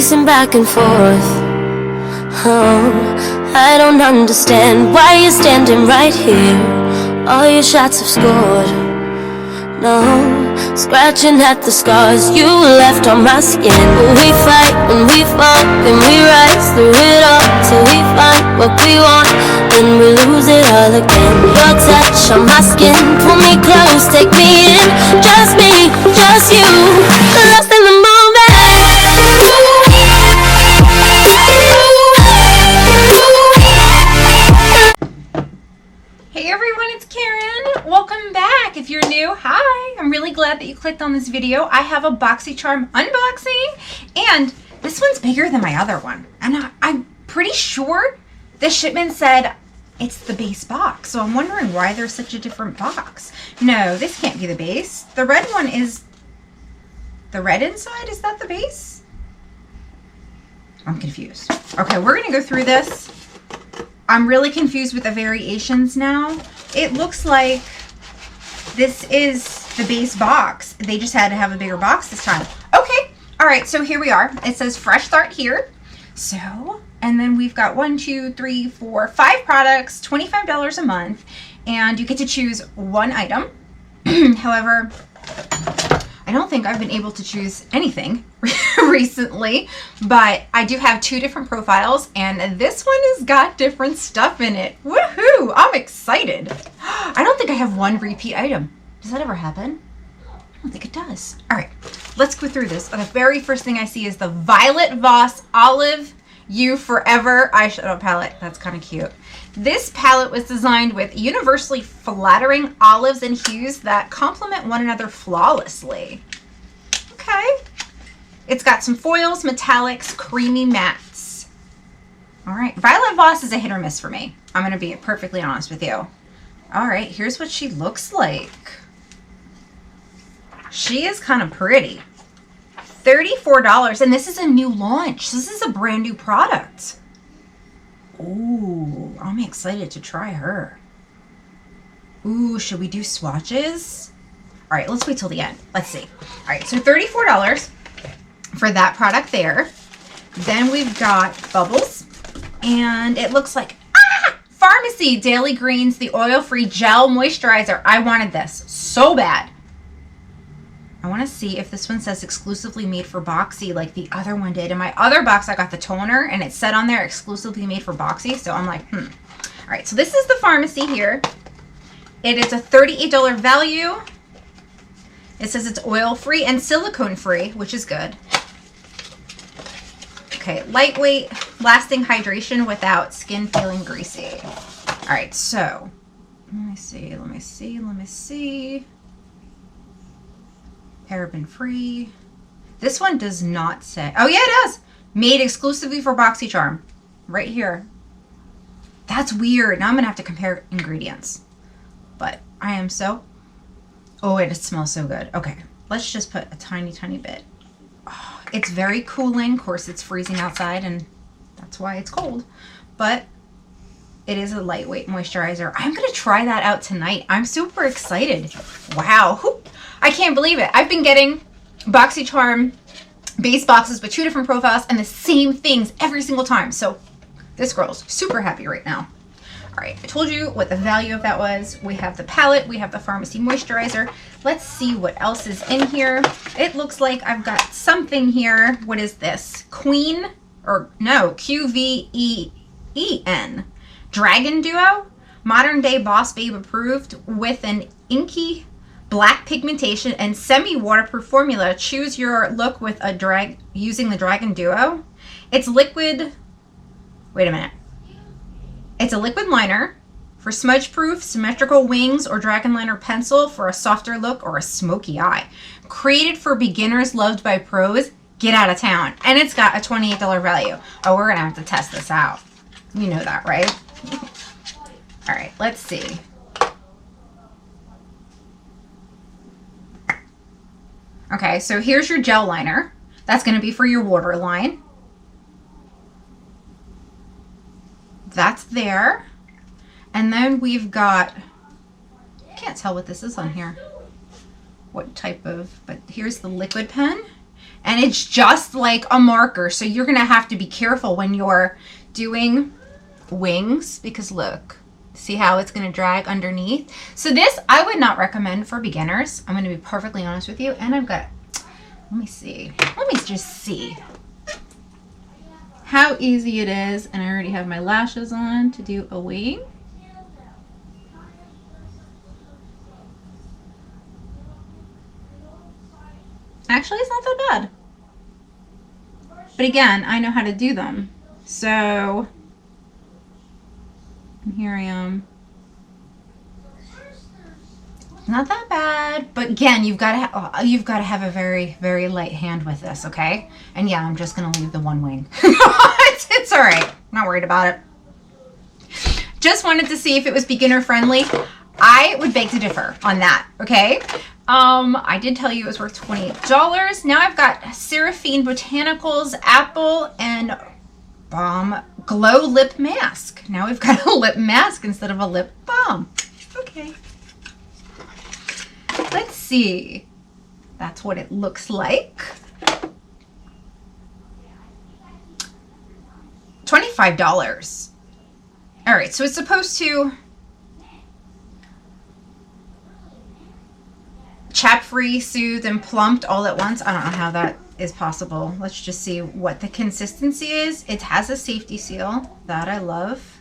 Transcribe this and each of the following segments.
pacing back and forth. Oh, I don't understand why you're standing right here. All your shots have scored. No, scratching at the scars you left on my skin. We fight and we fall and we rise through it all till we find what we want, then we lose it all again. Your touch on my skin, pull me close, take me in. Just me, just you, lost in the moment. Hey everyone, it's Karen. Welcome back. If you're new, hi. I'm really glad that you clicked on this video. I have a Boxycharm unboxing, and this one's bigger than my other one. And I'm pretty sure the shipment said it's the base box, so I'm wondering why there's such a different box. No, this can't be the base. The red one is the red inside. Is that the base? I'm confused. Okay, we're gonna go through this. I'm really confused with the variations now. It looks like this is the base box. They just had to have a bigger box this time. Okay, all right, so here we are. It says fresh start here. So, and then we've got 1, 2, 3, 4, 5 products, $25 a month, and you get to choose one item. However, I don't think I've been able to choose anything recently, but I do have 2 different profiles, and this one has got different stuff in it. Woohoo! I'm excited. I don't think I have one repeat item. Does that ever happen? I don't think it does. All right, let's go through this. The very first thing I see is the Violet Voss Olive You Forever eyeshadow palette. That's kind of cute. This palette was designed with universally flattering olives and hues that complement one another flawlessly. Okay. It's got some foils, metallics, creamy mattes. All right. Violet Voss is a hit or miss for me. I'm going to be perfectly honest with you. All right. Here's what she looks like. She is kind of pretty. $34. And this is a new launch. This is a brand new product. Ooh, I'm excited to try her. Ooh, should we do swatches? All right, let's wait till the end. Let's see. All right, so $34 for that product there. Then we've got Bubbles, and it looks like, Farmacy Daily Greens, the oil-free gel moisturizer. I wanted this so bad. I want to see if this one says exclusively made for Boxy like the other one did. In my other box, I got the toner, and it said on there exclusively made for Boxy. So I'm like, All right, so this is the Farmacy here. It is a $38 value. It says it's oil-free and silicone-free, which is good. Okay, lightweight, lasting hydration without skin feeling greasy. All right, so let me see. Paraben free. This one does not say. Oh yeah, it does. Made exclusively for Boxycharm. Right here. That's weird. Now I'm gonna have to compare ingredients. But I am so. Oh, it smells so good. Okay, let's just put a tiny, tiny bit. Oh, it's very cooling. Of course, it's freezing outside, and that's why it's cold. But it is a lightweight moisturizer. I'm gonna try that out tonight. I'm super excited. Wow. I can't believe it. I've been getting Boxycharm base boxes with 2 different profiles and the same things every single time. So this girl's super happy right now. All right, I told you what the value of that was. We have the palette, we have the Farmacy moisturizer. Let's see what else is in here. It looks like I've got something here. What is this? QVEN. Dragon Duo. Modern day Boss Babe approved with an inky black pigmentation and semi-waterproof formula. Choose your look with using the Dragon Duo. It's liquid. Wait a minute. It's a liquid liner for smudge-proof, symmetrical wings, or dragon liner pencil for a softer look or a smoky eye. Created for beginners, loved by pros. Get out of town. And it's got a $28 value. Oh, we're gonna have to test this out. You know that, right? All right, let's see. Okay, so here's your gel liner. That's going to be for your waterline. That's there. And then we've got, I can't tell what this is on here. What type of, but here's the liquid pen. And it's just like a marker. So you're going to have to be careful when you're doing wings, because look, see how it's going to drag underneath. So this I would not recommend for beginners. I'm going to be perfectly honest with you. And I've got, let me see. Let me just see how easy it is. And I already have my lashes on to do a wing. Actually, it's not that bad. But again, I know how to do them. So, here I am. Not that bad, but again, you've got to have a very, very light hand with this, okay? And yeah, I'm just gonna leave the one wing. it's all right. I'm not worried about it. Just wanted to see if it was beginner friendly. I would beg to differ on that, okay? I did tell you it was worth $28. Now I've got Seraphine Botanicals Apple and Balm Glow Lip Mask. Now we've got a lip mask instead of a lip balm. Okay. Let's see. That's what it looks like. $25. All right, so it's supposed to chap-free, soothe, and plumped all at once. I don't know how that is possible. Let's just see what the consistency is. It has a safety seal. That I love.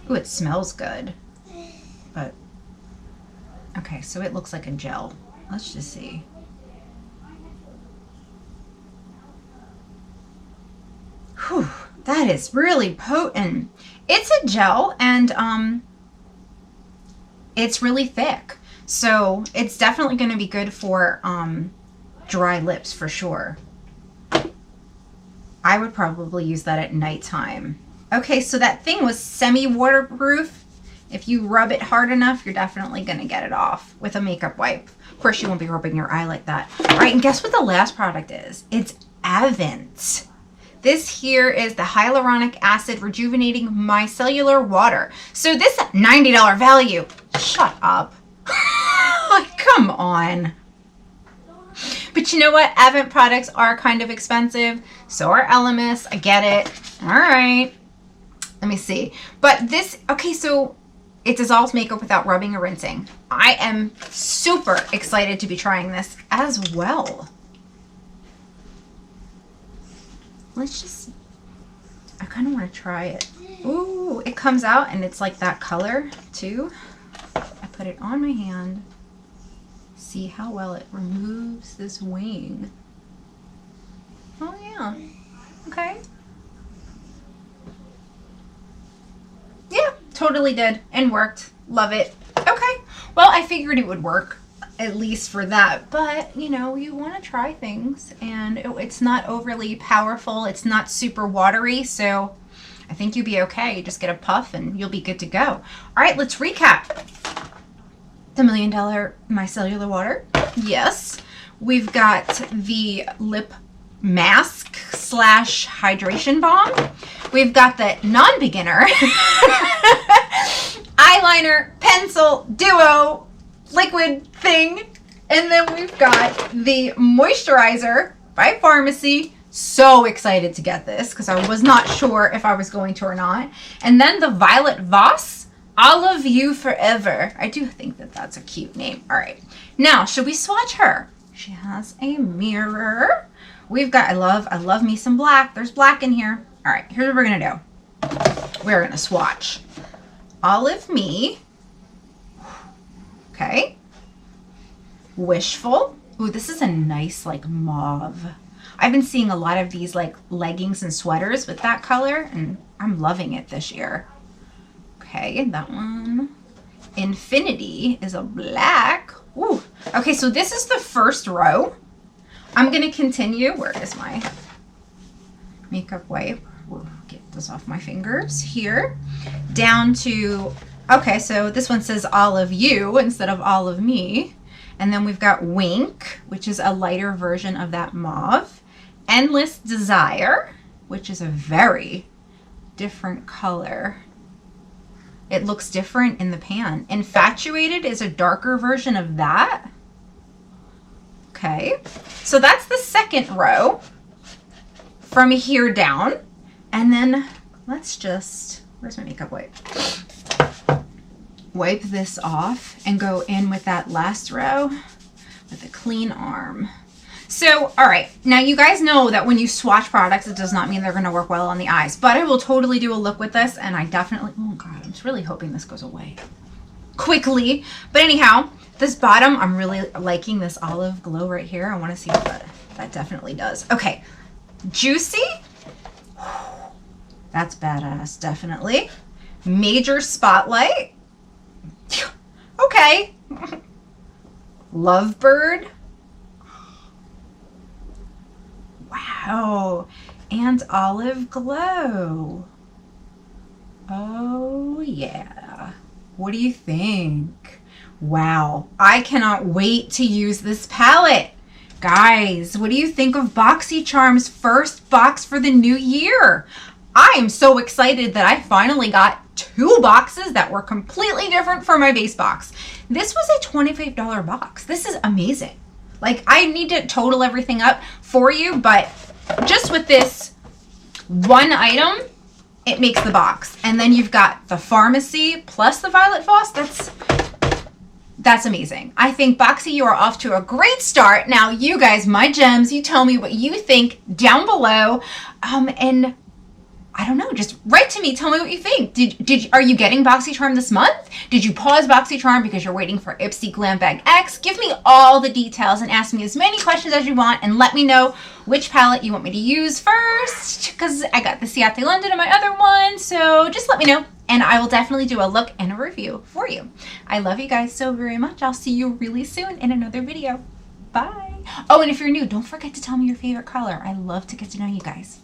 Ooh, it smells good. But, okay, so it looks like a gel. Let's just see. Whew, that is really potent. It's a gel, and it's really thick. So it's definitely going to be good for dry lips for sure. I would probably use that at nighttime. Okay, so that thing was semi-waterproof. If you rub it hard enough, you're definitely going to get it off with a makeup wipe. Of course, you won't be rubbing your eye like that. All right, and guess what the last product is? It's Avent. This here is the hyaluronic acid rejuvenating micellar water. So this $90 value, shut up. Come on. But you know what? Avent products are kind of expensive. So are Elemis. I get it. All right. Let me see. But this, okay, so it dissolves makeup without rubbing or rinsing. I am super excited to be trying this as well. Let's just, I kind of want to try it. Ooh, it comes out and it's like that color too. I put it on my hand. See how well it removes this wing. Oh yeah, okay. Yeah, totally did and worked. Love it. Okay, well, I figured it would work, at least for that, but you know, you want to try things, and it's not overly powerful, it's not super watery, so I think you'll be okay. You just get a puff and you'll be good to go. All right, let's recap. The $1 Million Micellar Water, yes. We've got the lip mask / hydration balm. We've got the non-beginner eyeliner pencil duo liquid thing, and then we've got the moisturizer by Farmacy. So excited to get this because I was not sure if I was going to or not. And then the Violet Voss All of You Forever. I do think that that's a cute name. All right, now should we swatch her? She has a mirror. We've got, I love me some black. There's black in here. All right, here's what we're gonna do. We're gonna swatch Olive Me. Okay. Wishful. Ooh, this is a nice like mauve. I've been seeing a lot of these like leggings and sweaters with that color, and I'm loving it this year. Okay, that one. Infinity is a black. Ooh. Okay, so this is the first row. I'm gonna continue. Where is my makeup wipe? We'll get this off my fingers here. Down to, okay, so this one says All of You instead of All of Me. And then we've got Wink, which is a lighter version of that mauve. Endless Desire, which is a very different color. It looks different in the pan. Infatuated is a darker version of that. Okay, so that's the second row from here down. And then let's just, where's my makeup wipe? Wipe this off and go in with that last row with a clean arm. So, all right, now you guys know that when you swatch products, it does not mean they're gonna work well on the eyes, but I will totally do a look with this, and I definitely, oh God, I'm really hoping this goes away quickly. But anyhow, this bottom, I'm really liking this olive glow right here. I wanna see what that definitely does. Okay, juicy. That's badass, definitely. Major spotlight. Okay. Lovebird. Wow. And olive glow. Oh yeah. What do you think? Wow. I cannot wait to use this palette. Guys, what do you think of Boxycharm's first box for the new year? I am so excited that I finally got 2 boxes that were completely different from my base box. This was a $25 box. This is amazing. Like, I need to total everything up for you, but just with this one item, it makes the box. And then you've got the Farmacy plus the Violet Voss. That's amazing. I think, Boxy, you are off to a great start. Now, you guys, my gems, you tell me what you think down below. And I don't know, just write to me. Tell me what you think. Are you getting Boxycharm this month? Did you pause Boxycharm because you're waiting for Ipsy Glam Bag X? Give me all the details and ask me as many questions as you want, and let me know which palette you want me to use first, because I got the Ciate London in my other one. So just let me know, and I will definitely do a look and a review for you. I love you guys so very much. I'll see you really soon in another video. Bye. Oh, and if you're new, don't forget to tell me your favorite color. I love to get to know you guys.